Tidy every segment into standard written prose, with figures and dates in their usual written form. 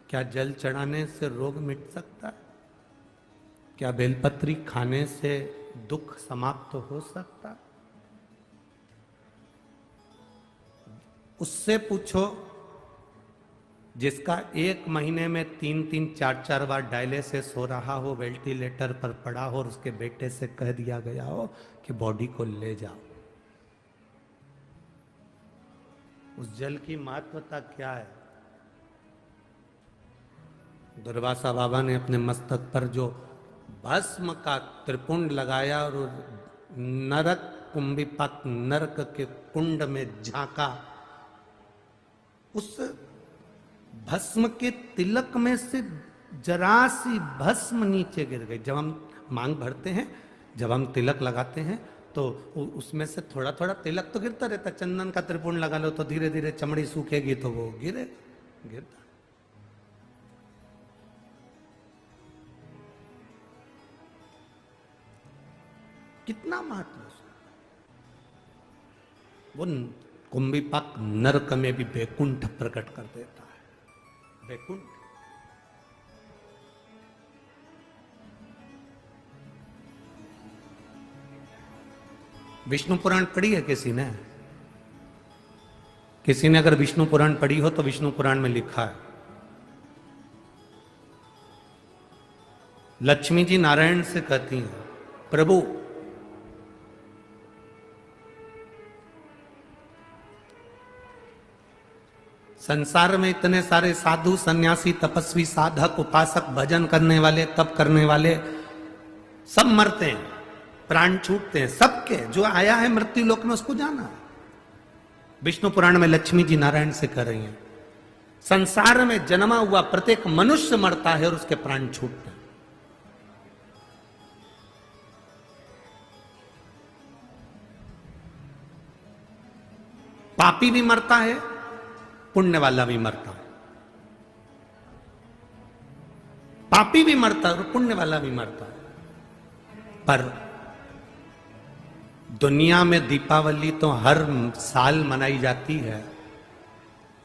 क्या जल चढ़ाने से रोग मिट सकता है? क्या बेलपत्री खाने से दुख समाप्त हो सकता है? उससे पूछो जिसका 1 महीने में 3-4 बार डायलिसिस हो रहा हो, वेंटिलेटर पर पड़ा हो और उसके बेटे से कह दिया गया हो कि बॉडी को ले जाओ। उस जल की महत्वता क्या है? दुर्वासा बाबा ने अपने मस्तक पर जो भस्म का त्रिपुंड लगाया और नरक कुंभिपाक नरक के कुंड में झांका, उस भस्म के तिलक में से जरा सी भस्म नीचे गिर गई। जब हम मांग भरते हैं, जब हम तिलक लगाते हैं तो उसमें से थोड़ा थोड़ा तिलक तो गिरता रहता। चंदन का त्रिपुंड लगा लो तो धीरे धीरे चमड़ी सूखेगी तो वो गिरता। कितना महत्व वो कुंभिपाक नरक में भी बैकुंठ प्रकट कर देता है। बैकुंठ विष्णु पुराण पढ़ी है किसी ने? किसी ने अगर विष्णु पुराण पढ़ी हो तो विष्णु पुराण में लिखा है, लक्ष्मी जी नारायण से कहती हैं, प्रभु संसार में इतने सारे साधु सन्यासी तपस्वी साधक उपासक भजन करने वाले तप करने वाले सब मरते हैं, प्राण छूटते हैं। सबके जो आया है मृत्यु लोक में उसको जाना है। विष्णु पुराण में लक्ष्मी जी नारायण से कह रही हैं, संसार में जन्मा हुआ प्रत्येक मनुष्य मरता है और उसके प्राण छूटते हैं। पापी भी मरता है, पुण्य वाला भी मरता है। पापी भी मरता है और पुण्य वाला भी मरता है। पर दुनिया में दीपावली तो हर साल मनाई जाती है।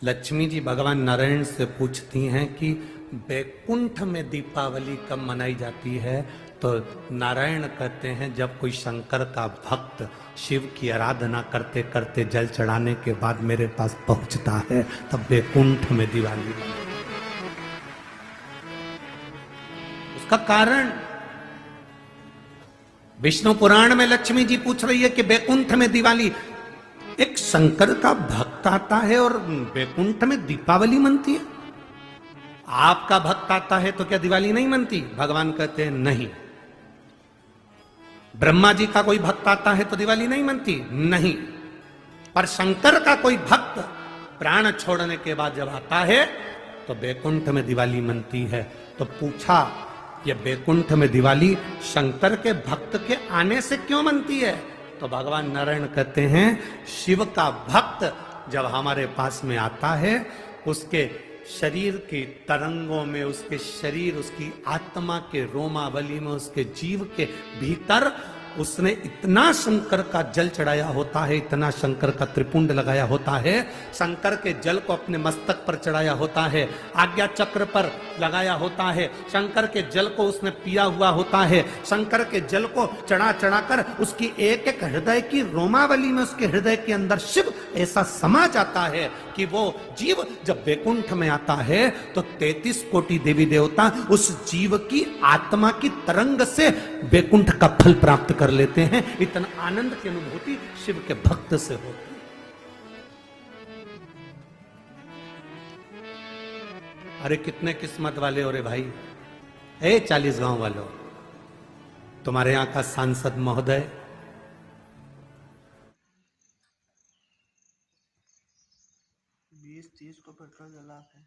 लक्ष्मी जी भगवान नारायण से पूछती हैं कि बैकुंठ में दीपावली कब मनाई जाती है? तो नारायण कहते हैं जब कोई शंकर का भक्त शिव की आराधना करते करते जल चढ़ाने के बाद मेरे पास पहुंचता है, तब बैकुंठ में दिवाली। उसका कारण विष्णु पुराण में लक्ष्मी जी पूछ रही है कि बैकुंठ में दिवाली, एक शंकर का भक्त आता है और बैकुंठ में दीपावली मनती है। आपका भक्त आता है तो क्या दिवाली नहीं मनती? भगवान कहते हैं नहीं। ब्रह्मा जी का कोई भक्त आता है तो दिवाली नहीं मनती? नहीं। पर शंकर का कोई भक्त प्राण छोड़ने के बाद जब आता है तो बैकुंठ में दिवाली मनती है। तो पूछा, ये बैकुंठ में दिवाली शंकर के भक्त के आने से क्यों मनती है? तो भगवान नारायण कहते हैं शिव का भक्त जब हमारे पास में आता है, उसके शरीर की तरंगों में, उसके शरीर, उसकी आत्मा के रोमावली में, उसके जीव के भीतर उसने इतना शंकर का जल चढ़ाया होता है, इतना शंकर का त्रिपुंड लगाया होता है, शंकर के जल को अपने मस्तक पर चढ़ाया होता है, आज्ञा चक्र पर लगाया होता है, शंकर के जल को उसने पिया हुआ होता है, शंकर के जल को चढ़ा चढ़ाकर उसकी एक एक हृदय की रोमावली में, उसके हृदय के अंदर शिव ऐसा समा जाता है कि वो जीव जब बैकुंठ में आता है तो 33 कोटि देवी देवता उस जीव की आत्मा की तरंग से बैकुंठ का फल प्राप्त कर लेते हैं। इतना आनंद की अनुभूति शिव के भक्त से होती है। अरे कितने किस्मत वाले हो रे भाई। 40 गांव वालों, तुम्हारे यहां का सांसद महोदय 20-30 को पेट्रोल जला है।